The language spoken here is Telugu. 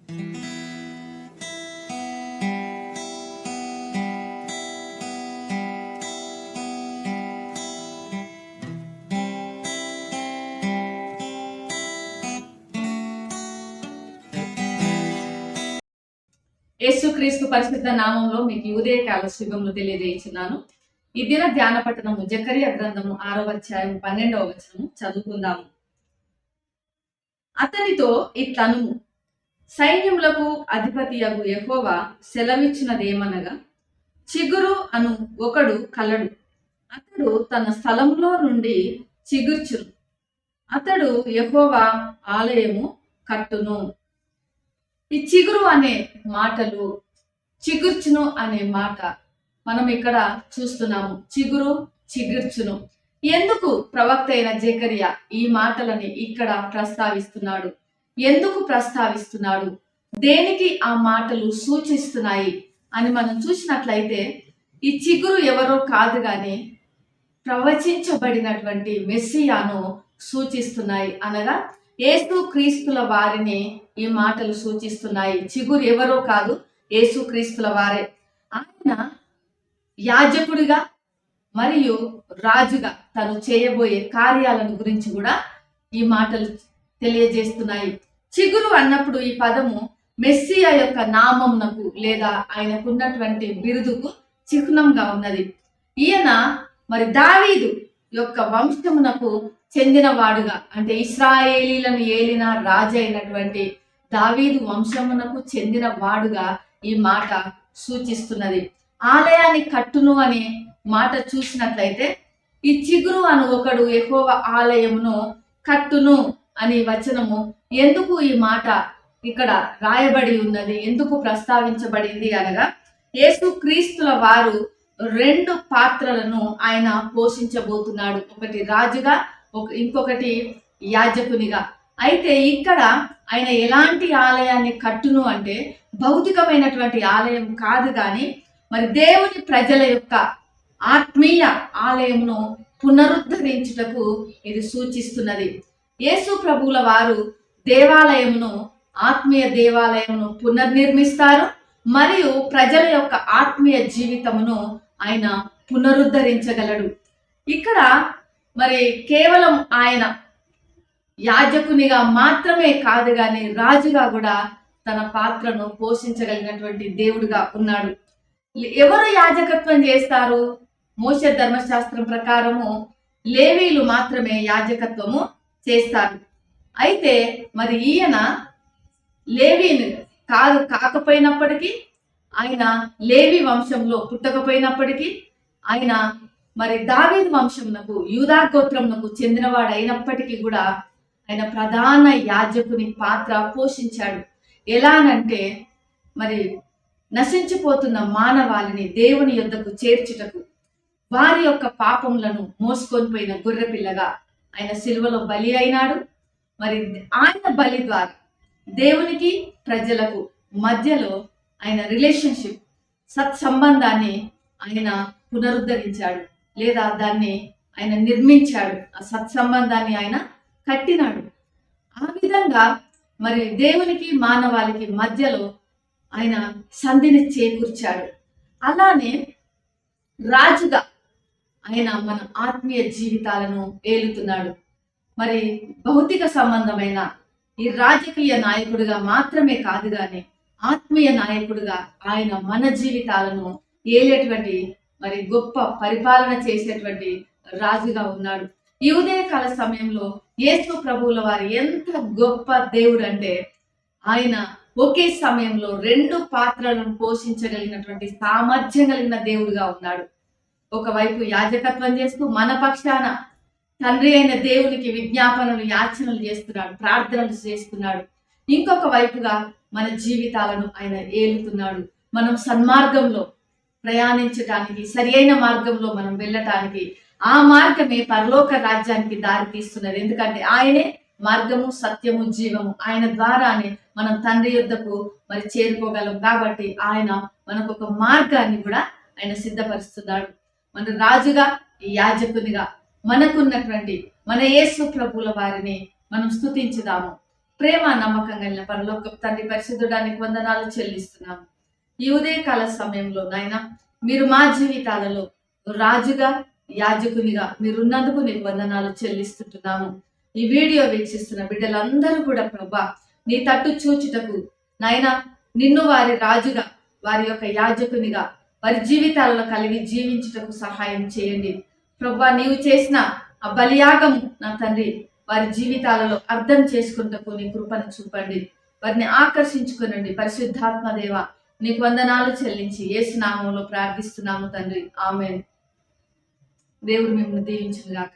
యేసుక్రీస్తు పరిశుద్ధ నామంలో మీకు ఉదయకాల శుభములు తెలియజేస్తున్నాను. ఈ దిన ధ్యాన పట్టణము జకరియా గ్రంథము 6వ అధ్యాయం 12వ వచనము చదువుకుందాము. అతనితో ఇట్లనుము, సైన్యములకు అధిపతియగు యెహోవా సెలవిచ్చినదేమనగా, చిగురు అను ఒకడు కలడు, అతడు తన స్థలంలో నుండి చిగుర్చును, అతడు యెహోవా ఆలయము కట్టును. ఈ చిగురు అనే మాటలు, చిగుర్చును అనే మాట మనం ఇక్కడ చూస్తున్నాము. చిగురు, చిగుర్చును. ఎందుకు ప్రవక్త అయిన జకరియా ఈ మాటలని ఇక్కడ ప్రస్తావిస్తున్నాడు? ఎందుకు ప్రస్తావిస్తున్నాడు? దేనికి ఆ మాటలు సూచిస్తున్నాయి అని మనం చూసినట్లయితే, ఈ చిగురు ఎవరో కాదు గాని ప్రవచించబడినటువంటి మెస్సియాను సూచిస్తున్నాయి. అనగా యేసు క్రీస్తుల వారిని ఈ మాటలు సూచిస్తున్నాయి. చిగురు ఎవరో కాదు, యేసు క్రీస్తుల వారే. ఆయన యాజకుడిగా మరియు రాజుగా తను చేయబోయే కార్యాలను గురించి కూడా ఈ మాటలు తెలియజేస్తున్నాయి. చిగురు అన్నప్పుడు ఈ పదము మెస్సియా యొక్క నామమునకు లేదా ఆయనకున్నటువంటి బిరుదుకు చిహ్నంగా ఉన్నది. ఈయన మరి దావీదు యొక్క వంశమునకు చెందిన వాడుగా, అంటే ఇశ్రాయేలీలను ఏలిన రాజు అయినటువంటి దావీదు వంశమునకు చెందిన వాడుగా ఈ మాట సూచిస్తున్నది. ఆలయాన్ని కట్టును అనే మాట చూసినట్లయితే, ఈ చిగురు అను ఒకడు యెహోవా ఆలయమును కట్టును అనే వచనము ఎందుకు ఈ మాట ఇక్కడ రాయబడి ఉన్నది, ఎందుకు ప్రస్తావించబడింది అనగా, యేసు క్రీస్తుల వారు 2 పాత్రలను ఆయన పోషించబోతున్నాడు. ఒకటి రాజుగా, ఇంకొకటి యాజకునిగా. అయితే ఇక్కడ ఆయన ఎలాంటి ఆలయాన్ని కట్టును అంటే, భౌతికమైనటువంటి ఆలయం కాదు కానీ మరి దేవుని ప్రజల యొక్క ఆత్మీయ ఆలయమును పునరుద్ధరించుటకు ఇది సూచిస్తున్నది. యేసు ప్రభువుల వారు దేవాలయమును, ఆత్మీయ దేవాలయమును పునర్నిర్మిస్తారు మరియు ప్రజల యొక్క ఆత్మీయ జీవితమును ఆయన పునరుద్ధరించగలడు. ఇక్కడ మరి కేవలం ఆయన యాజకునిగా మాత్రమే కాదు కానీ రాజుగా కూడా తన పాత్రను పోషించగలిగినటువంటి దేవుడుగా ఉన్నాడు. ఎవరు యాజకత్వం చేస్తారు? మోషే ధర్మశాస్త్రం ప్రకారము లేవీలు మాత్రమే యాజకత్వము చేస్తారు. అయితే మరి ఈయన లేవీని కాకపోయినప్పటికీ, ఆయన లేవి వంశంలో పుట్టకపోయినప్పటికీ, ఆయన మరి దావీదు వంశమునకు, యూదా గోత్రమునకు చెందినవాడు అయినప్పటికీ కూడా ఆయన ప్రధాన యాజకుని పాత్ర పోషించాడు. ఎలానంటే, మరి నశించిపోతున్న మానవాళిని దేవుని యొద్దకు చేర్చుటకు, వారి యొక్క పాపములను మోసుకొని పోయిన గొర్రెపిల్లగా ఆయన సిలువలో బలి అయినాడు. మరి ఆయన బలి ద్వారా దేవునికి ప్రజలకు మధ్యలో ఆయన రిలేషన్షిప్, సత్సంబంధాన్ని ఆయన పునరుద్ధరించాడు, లేదా దాన్ని ఆయన నిర్మించాడు. ఆ సత్సంబంధాన్ని ఆయన కట్టినాడు. ఆ విధంగా మరి దేవునికి మానవాళికి మధ్యలో ఆయన సంధిని చేకూర్చాడు. అలానే రాజుగా ఆయన మన ఆత్మీయ జీవితాలను ఏలుతున్నాడు. మరి భౌతిక సంబంధమైన ఈ రాజకీయ నాయకుడిగా మాత్రమే కాదు కానీ ఆత్మీయ నాయకుడిగా ఆయన మన జీవితాలను ఏలేటువంటి, మరి గొప్ప పరిపాలన చేసేటువంటి రాజుగా ఉన్నాడు. ఈ ఉదయకాల సమయంలో యేసు ప్రభువుల వారు ఎంత గొప్ప దేవుడు అంటే, ఆయన ఒకే సమయంలో 2 పాత్రలను పోషించగలిగినటువంటి సామర్థ్యం కలిగిన దేవుడుగా ఉన్నాడు. ఒకవైపు యాజకత్వం చేస్తూ మన పక్షాన తండ్రి అయిన దేవునికి విజ్ఞాపనలు, యాచనలు చేస్తున్నాడు, ప్రార్థనలు చేస్తున్నాడు. ఇంకొక వైపుగా మన జీవితాలను ఆయన ఏలుతున్నాడు. మనం సన్మార్గంలో ప్రయాణించటానికి, సరి అయిన మార్గంలో మనం వెళ్ళటానికి, ఆ మార్గమే పరలోక రాజ్యానికి దారి తీస్తున్నది. ఎందుకంటే ఆయనే మార్గము, సత్యము, జీవము. ఆయన ద్వారానే మనం తండ్రి యొద్దకు మరి చేరుకోగలం. కాబట్టి ఆయన మనకు ఒక మార్గాన్ని కూడా ఆయన సిద్ధపరుస్తున్నాడు. మన రాజుగా, యాజకునిగా మనకున్నటువంటి మన యేసు ప్రభువుల వారిని మనం స్తుతించుదాము. ప్రేమ నమ్మకం కలిగిన పరలోక తండ్రి పరిశుద్ధుడానికి వందనాలు చెల్లిస్తున్నాము. ఈ ఉదయకాల సమయంలో నాయన మీరు మా జీవితాలలో రాజుగా యాజకునిగా మీరున్నందుకు నీకు వందనాలు చెల్లిస్తుంటున్నాము. ఈ వీడియో వీక్షిస్తున్న బిడ్డలందరూ కూడా ప్రభా నీ తట్టు చూచుటకు నాయన నిన్ను వారి రాజుగా వారి యొక్క యాజకునిగా వారి జీవితాలలో కలిగి జీవించుటకు సహాయం చేయండి ప్రభా. నీవు చేసిన ఆ బలియాగము నా తండ్రి వారి జీవితాలలో అర్థం చేసుకుంటకు నీ కృపను చూపండి. వారిని ఆకర్షించుకునండి. పరిశుద్ధాత్మ దేవ నీకు వందనాలు చెల్లించి యేసు నామములో ప్రార్థిస్తున్నాము తండ్రి. ఆమేన్. దేవుడు మిమ్మల్ని దీవించును గాక.